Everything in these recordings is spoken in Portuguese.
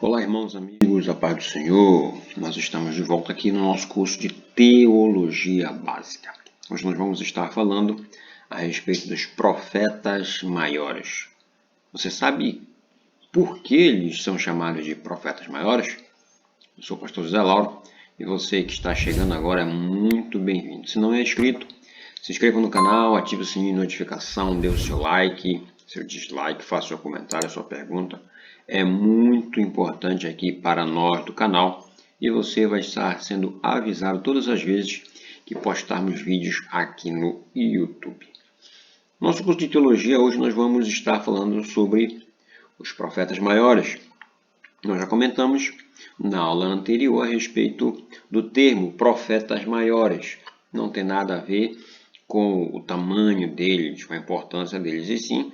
Olá, irmãos, amigos, a paz do Senhor. Nós estamos de volta aqui no nosso curso de Teologia Básica. Hoje nós vamos estar falando a respeito dos profetas maiores. Você sabe por que eles são chamados de profetas maiores? Eu sou o pastor José Lauro e você que está chegando agora é muito bem-vindo. Se não é inscrito, se inscreva no canal, ative o sininho de notificação, dê o seu like, seu dislike, faça seu comentário, sua pergunta. É muito importante aqui para nós do canal e você vai estar sendo avisado todas as vezes que postarmos vídeos aqui no YouTube. Nosso curso de teologia, hoje nós vamos estar falando sobre os profetas maiores. Nós já comentamos na aula anterior a respeito do termo profetas maiores. Não tem nada a ver com o tamanho deles, com a importância deles, e sim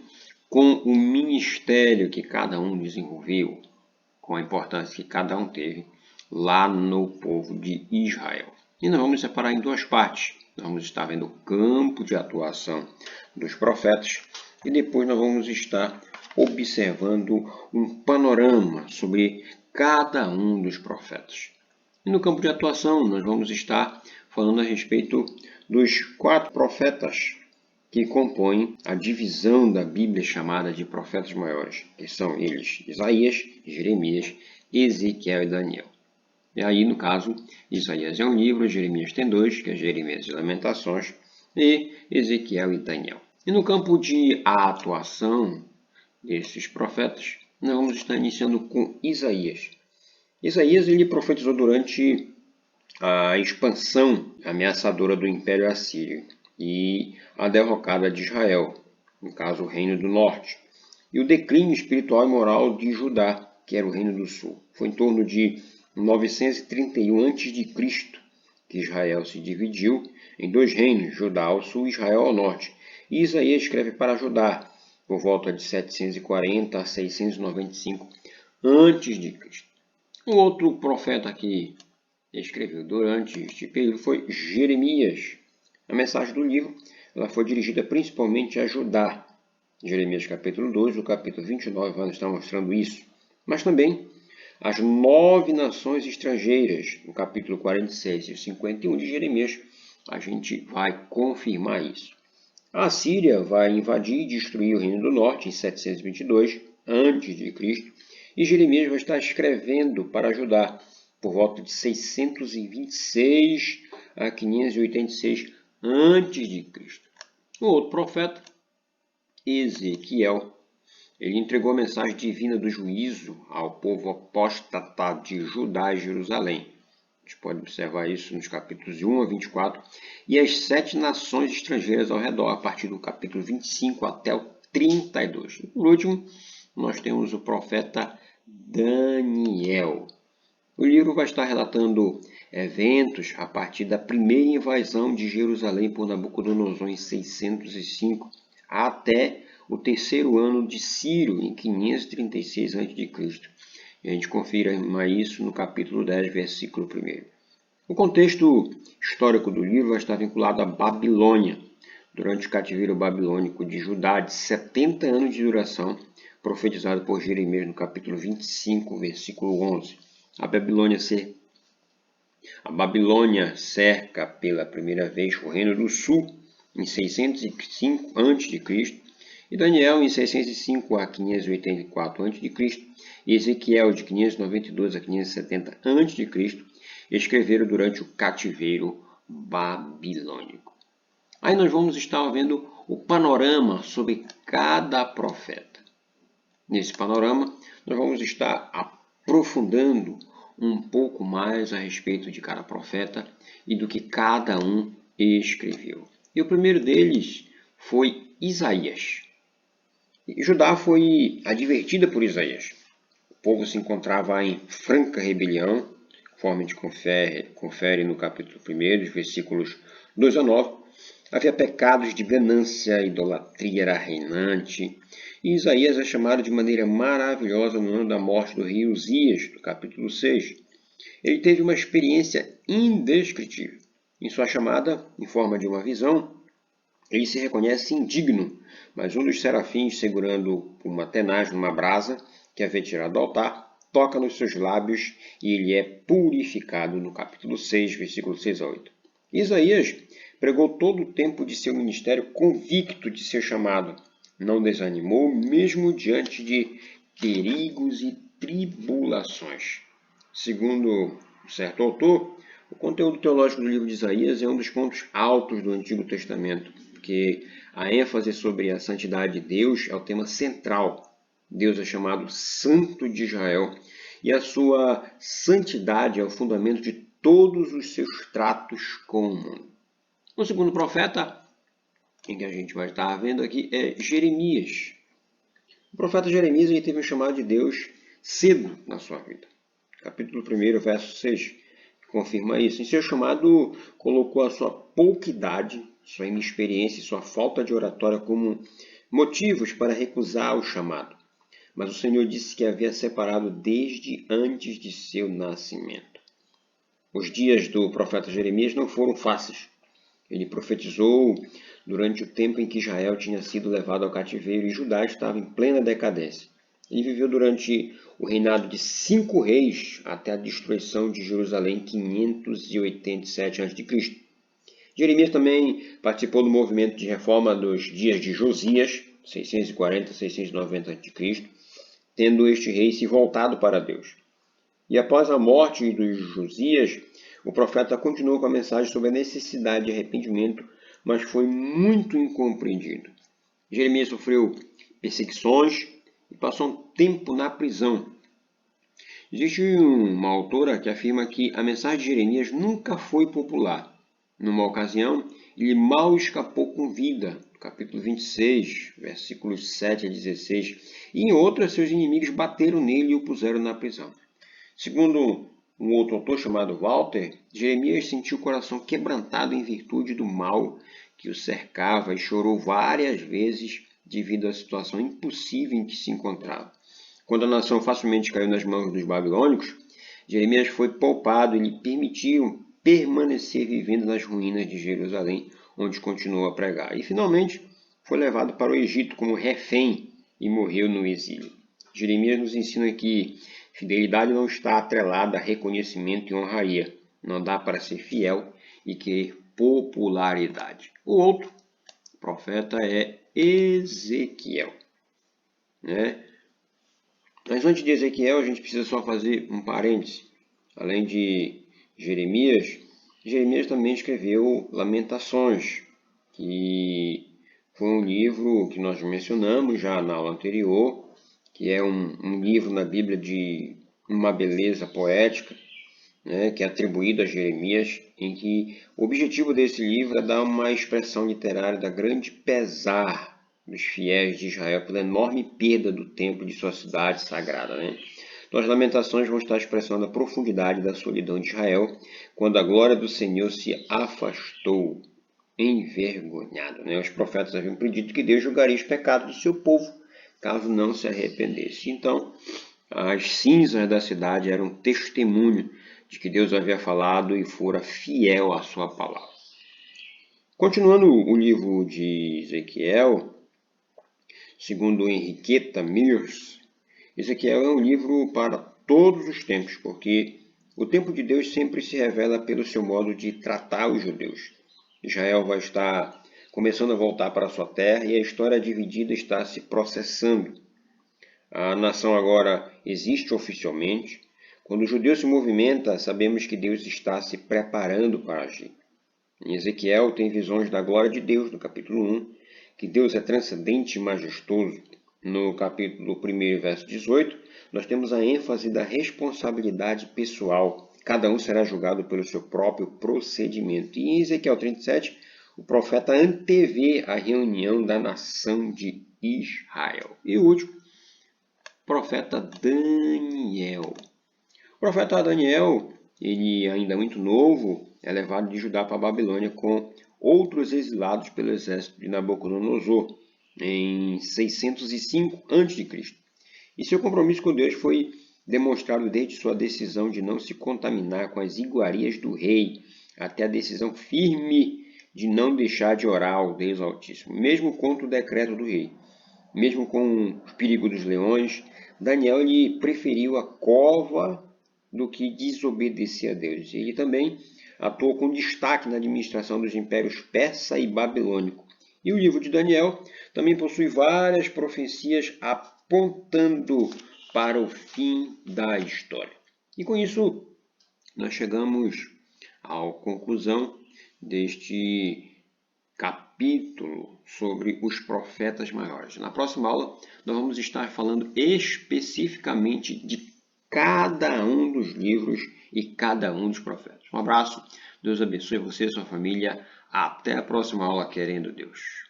com o ministério que cada um desenvolveu, com a importância que cada um teve lá no povo de Israel. E nós vamos separar em duas partes. Nós vamos estar vendo o campo de atuação dos profetas e depois nós vamos estar observando um panorama sobre cada um dos profetas. E no campo de atuação nós vamos estar falando a respeito dos 4 profetas que compõem a divisão da Bíblia chamada de profetas maiores, que são eles Isaías, Jeremias, Ezequiel e Daniel. E aí, no caso, Isaías é um livro, Jeremias tem 2, que é Jeremias e Lamentações, e Ezequiel e Daniel. E no campo de atuação desses profetas, nós vamos estar iniciando com Isaías. Isaías ele profetizou durante a expansão ameaçadora do Império Assírio e a derrocada de Israel, no caso o Reino do Norte, e o declínio espiritual e moral de Judá, que era o Reino do Sul. Foi em torno de 931 a.C. que Israel se dividiu em 2 reinos, Judá ao sul e Israel ao norte. E Isaías escreve para Judá por volta de 740 a 695 a.C. Um outro profeta que escreveu durante este período foi Jeremias. A mensagem do livro ela foi dirigida principalmente a Judá. Jeremias capítulo 2, o capítulo 29 vai nos estar mostrando isso. Mas também as 9 nações estrangeiras, no capítulo 46 e 51 de Jeremias, a gente vai confirmar isso. A Assíria vai invadir e destruir o Reino do Norte em 722 a.C. e Jeremias vai estar escrevendo para Judá por volta de 626 a 586 a.C. O outro profeta, Ezequiel, ele entregou a mensagem divina do juízo ao povo apostatado de Judá e Jerusalém. A gente pode observar isso nos capítulos de 1 a 24 e as 7 nações estrangeiras ao redor, a partir do capítulo 25 até o 32. E por último, nós temos o profeta Daniel. O livro vai estar relatando eventos a partir da primeira invasão de Jerusalém por Nabucodonosor em 605 até o 3º ano de Ciro, em 536 a.C. E a gente confirma isso no capítulo 10, versículo 1. O contexto histórico do livro vai estar vinculado à Babilônia, durante o cativeiro babilônico de Judá de 70 anos de duração, profetizado por Jeremias no capítulo 25, versículo 11. A Babilônia cerca pela primeira vez o Reino do Sul em 605 a.C. e Daniel em 605 a 584 a.C. e Ezequiel de 592 a 570 a.C. escreveram durante o cativeiro babilônico. Aí nós vamos estar vendo o panorama sobre cada profeta. Nesse panorama, nós vamos estar aprofundando um pouco mais a respeito de cada profeta e do que cada um escreveu. E o primeiro deles foi Isaías. E Judá foi advertida por Isaías. O povo se encontrava em franca rebelião, conforme a gente confere no capítulo 1, versículos 2 a 9. Havia pecados de ganância, idolatria era reinante. E Isaías é chamado de maneira maravilhosa no ano da morte do rei Uzias, do capítulo 6. Ele teve uma experiência indescritível. Em sua chamada, em forma de uma visão, ele se reconhece indigno, mas um dos serafins, segurando uma tenaz numa brasa que havia tirado do altar, toca nos seus lábios e ele é purificado, no capítulo 6, versículo 6 a 8. Isaías pregou todo o tempo de seu ministério convicto de ser chamado. Não desanimou, mesmo diante de perigos e tribulações. Segundo um certo autor, o conteúdo teológico do livro de Isaías é um dos pontos altos do Antigo Testamento, porque a ênfase sobre a santidade de Deus é o tema central. Deus é chamado Santo de Israel e a sua santidade é o fundamento de todos os seus tratos com o mundo. O segundo profeta, em que a gente vai estar vendo aqui, é Jeremias. O profeta Jeremias ele teve um chamado de Deus cedo na sua vida. Capítulo 1, verso 6, confirma isso. Em seu chamado, colocou a sua pouca idade, sua inexperiência e sua falta de oratória como motivos para recusar o chamado. Mas o Senhor disse que havia separado desde antes de seu nascimento. Os dias do profeta Jeremias não foram fáceis. Ele profetizou durante o tempo em que Israel tinha sido levado ao cativeiro e Judá estava em plena decadência. Ele viveu durante o reinado de 5 reis até a destruição de Jerusalém em 587 a.C. Jeremias também participou do movimento de reforma dos dias de Josias, 640 a 690 a.C., tendo este rei se voltado para Deus. E após a morte de Josias, o profeta continuou com a mensagem sobre a necessidade de arrependimento, mas foi muito incompreendido. Jeremias sofreu perseguições e passou um tempo na prisão. Existe uma autora que afirma que a mensagem de Jeremias nunca foi popular. Numa ocasião, ele mal escapou com vida, capítulo 26, versículos 7 a 16, e em outras seus inimigos bateram nele e o puseram na prisão. Segundo um outro autor chamado Walter, Jeremias sentiu o coração quebrantado em virtude do mal que o cercava e chorou várias vezes devido à situação impossível em que se encontrava. Quando a nação facilmente caiu nas mãos dos babilônicos, Jeremias foi poupado e lhe permitiram permanecer vivendo nas ruínas de Jerusalém, onde continuou a pregar. E finalmente foi levado para o Egito como refém e morreu no exílio. Jeremias nos ensina que fidelidade não está atrelada a reconhecimento e honraria. Não dá para ser fiel e querer popularidade. O outro profeta é Ezequiel. Mas antes de Ezequiel, a gente precisa só fazer um parêntese. Além de Jeremias, Jeremias também escreveu Lamentações, que foi um livro que nós mencionamos já na aula anterior, que é um livro na Bíblia de uma beleza poética, que é atribuído a Jeremias, em que o objetivo desse livro é dar uma expressão literária da grande pesar dos fiéis de Israel pela enorme perda do templo de sua cidade sagrada. Então, as lamentações vão estar expressando a profundidade da solidão de Israel, quando a glória do Senhor se afastou, envergonhado. Os profetas haviam predito que Deus julgaria os pecados do seu povo, caso não se arrependesse. Então, as cinzas da cidade eram testemunho de que Deus havia falado e fora fiel à sua palavra. Continuando o livro de Ezequiel, segundo Henriqueta Mears, Ezequiel é um livro para todos os tempos, porque o tempo de Deus sempre se revela pelo seu modo de tratar os judeus. Israel vai estar começando a voltar para a sua terra e a história dividida está se processando. A nação agora existe oficialmente. Quando o judeu se movimenta, sabemos que Deus está se preparando para agir. Em Ezequiel tem visões da glória de Deus, no capítulo 1, que Deus é transcendente e majestoso. No capítulo 1, verso 18, nós temos a ênfase da responsabilidade pessoal. Cada um será julgado pelo seu próprio procedimento. E em Ezequiel 37, o profeta antevê a reunião da nação de Israel. E o último, o profeta Daniel. O profeta Daniel, ele ainda muito novo, é levado de Judá para a Babilônia com outros exilados pelo exército de Nabucodonosor, em 605 a.C. E seu compromisso com Deus foi demonstrado desde sua decisão de não se contaminar com as iguarias do rei, até a decisão firme de não deixar de orar ao Deus Altíssimo, mesmo contra o decreto do rei. mesmo com o perigo dos leões, Daniel ele preferiu a cova do que desobedecer a Deus. Ele também atuou com destaque na administração dos impérios persa e babilônico. E o livro de Daniel também possui várias profecias apontando para o fim da história. E com isso, nós chegamos à conclusão deste capítulo sobre os profetas maiores. Na próxima aula, nós vamos estar falando especificamente de cada um dos livros e cada um dos profetas. Um abraço, Deus abençoe você e sua família. Até a próxima aula, querendo Deus.